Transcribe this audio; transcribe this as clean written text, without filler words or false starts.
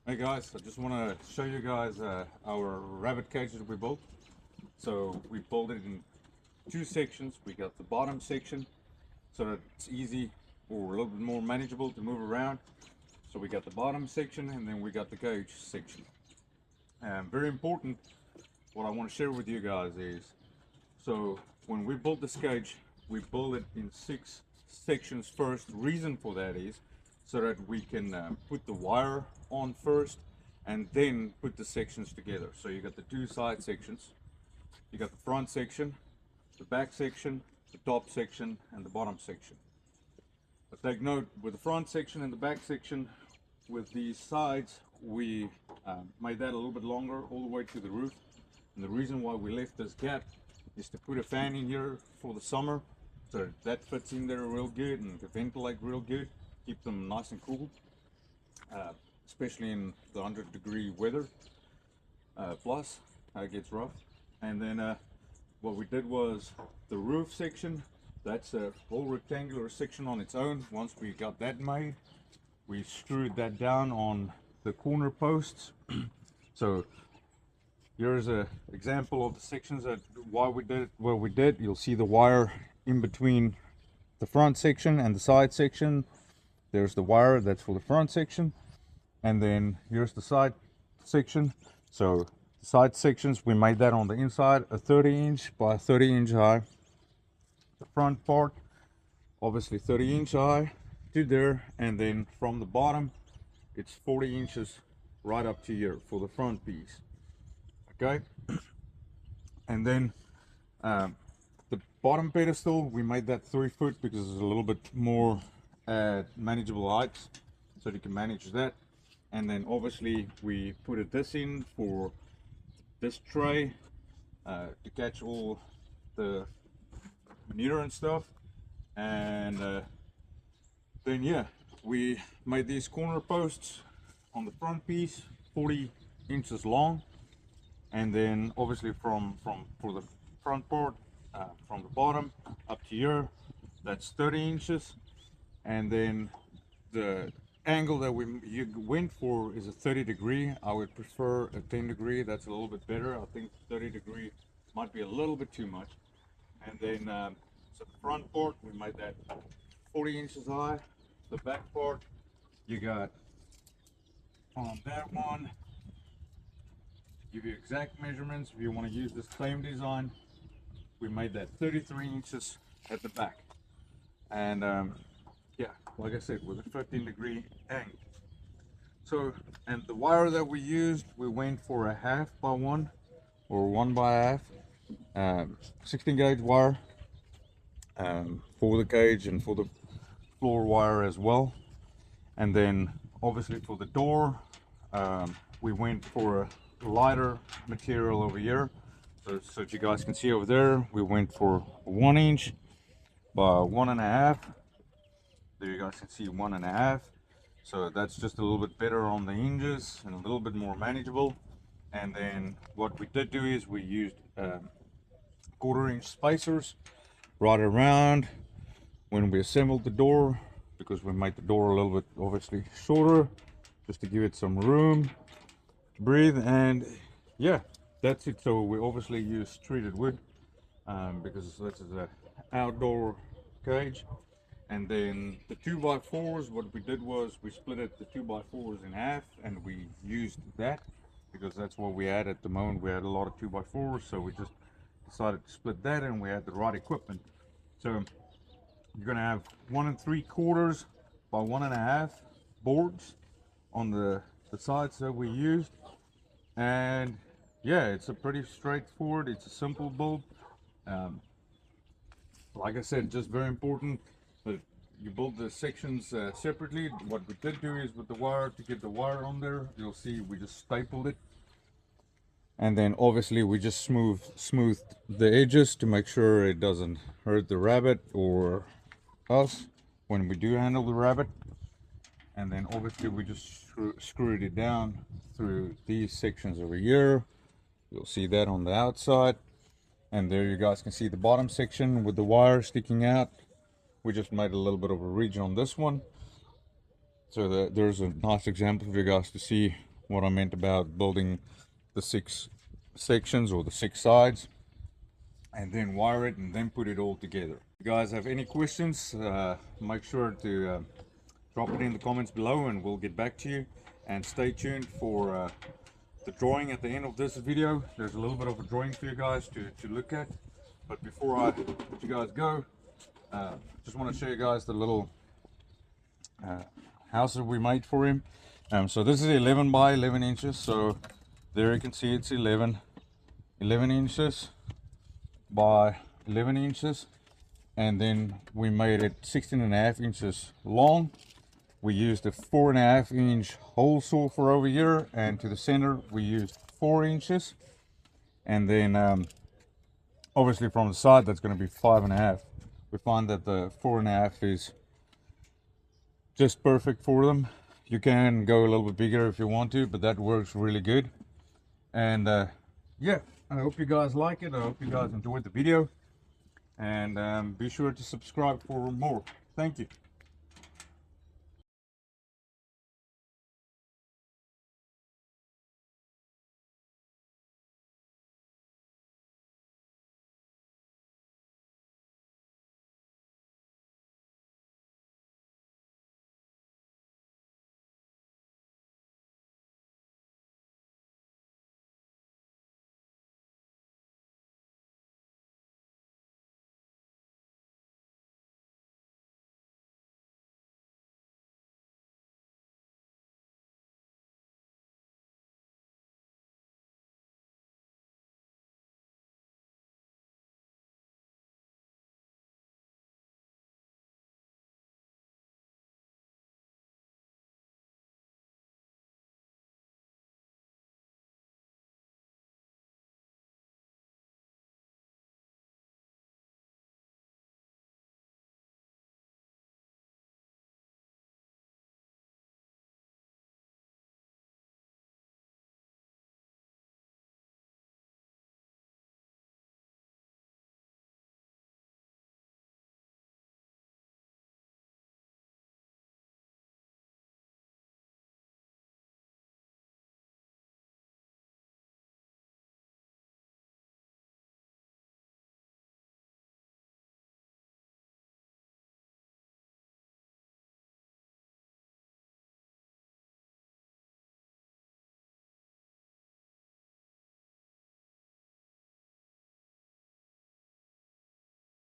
Hey guys, I just want to show you guys our rabbit cage that we built. So we built it in two sections. We got the bottom section so that it's easy or a little bit more manageable to move around. So we got the bottom section and then we got the cage section. Very important, what I want to share with you guys is, so when we built this cage, we built it in 6 sections first. Reason for that is so that we can put the wire on first and then put the sections together. So you got the two side sections, you got the front section, the back section, the top section, and the bottom section. But take note, with the front section and the back section, with these sides, we made that a little bit longer all the way to the roof. And the reason why we left this gap is to put a fan in here for the summer, so that fits in there real good and to ventilate real good, keep them nice and cool, especially in the 100-degree weather. Plus, it gets rough. And then what we did was the roof section. That's a whole rectangular section on its own. Once we got that made, we screwed that down on the corner posts. So here's an example of the sections that why we did what we did. You'll see the wire in between the front section and the side section. There's the wire that's for the front section, and then here's the side section. So the side sections, we made that on the inside, a 30-inch by 30-inch high. The front part, obviously 30-inch high to there, and then from the bottom, it's 40 inches right up to here for the front piece. Okay, and then the bottom pedestal, we made that 3 foot because it's a little bit more manageable heights, so you can manage that. And then obviously we put this in for this tray to catch all the manure and stuff. And then yeah, we made these corner posts on the front piece 40 inches long, and then obviously for the front part, from the bottom up to here, that's 30 inches. And then the angle that you went for is a 30-degree. I would prefer a 10-degree. That's a little bit better. I think 30-degree might be a little bit too much. And then so the front part, we made that 40 inches high. The back part, you got on that one, to give you exact measurements, if you want to use the same design, we made that 33 inches at the back. And yeah, like I said, with a 15-degree angle. So, and the wire that we used, we went for a 1/2 by 1 or 1 by 1/2 16 gauge wire for the cage and for the floor wire as well. And then obviously for the door, we went for a lighter material over here. So that you guys can see over there, we went for 1 inch by 1.5. There you guys can see 1.5. So that's just a little bit better on the hinges and a little bit more manageable. And then what we did do is we used 1/4 inch spacers right around when we assembled the door, because we made the door a little bit obviously shorter, just to give it some room to breathe. And yeah, that's it. So we obviously use treated wood because this is an outdoor cage. And then the 2x4s, what we did was we split it, the 2x4s in half, and we used that because that's what we had at the moment. We had a lot of 2x4s, so we just decided to split that, and we had the right equipment. So you're gonna have 1 3/4 by 1.5 boards on the sides that we used. And yeah, it's a pretty straightforward, it's a simple build. Like I said, just very important that you build the sections separately. What we did do is with the wire, to get the wire on there, you'll see we just stapled it, and then obviously we just smoothed the edges to make sure it doesn't hurt the rabbit or us when we do handle the rabbit. And then obviously we just screwed it down through these sections over here. You'll see that on the outside. And there you guys can see the bottom section with the wire sticking out. We just made a little bit of a ridge on this one, so that there's a nice example for you guys to see what I meant about building the 6 sections or the 6 sides, and then wire it and then put it all together. If you guys have any questions, make sure to drop it in the comments below and we'll get back to you. And stay tuned for the drawing at the end of this video. There's a little bit of a drawing for you guys to look at. But before I let you guys go, just want to show you guys the little house that we made for him. So this is 11 by 11 inches. So there you can see it's 11 inches by 11 inches. And then we made it 16.5 inches long. We used a 4.5 inch hole saw for over here, and to the center we used 4 inches. And then obviously from the side that's going to be 5.5. We find that the 4.5 is just perfect for them. You can go a little bit bigger if you want to, but that works really good. And yeah, I hope you guys like it. I hope you guys enjoyed the video, and be sure to subscribe for more. Thank you.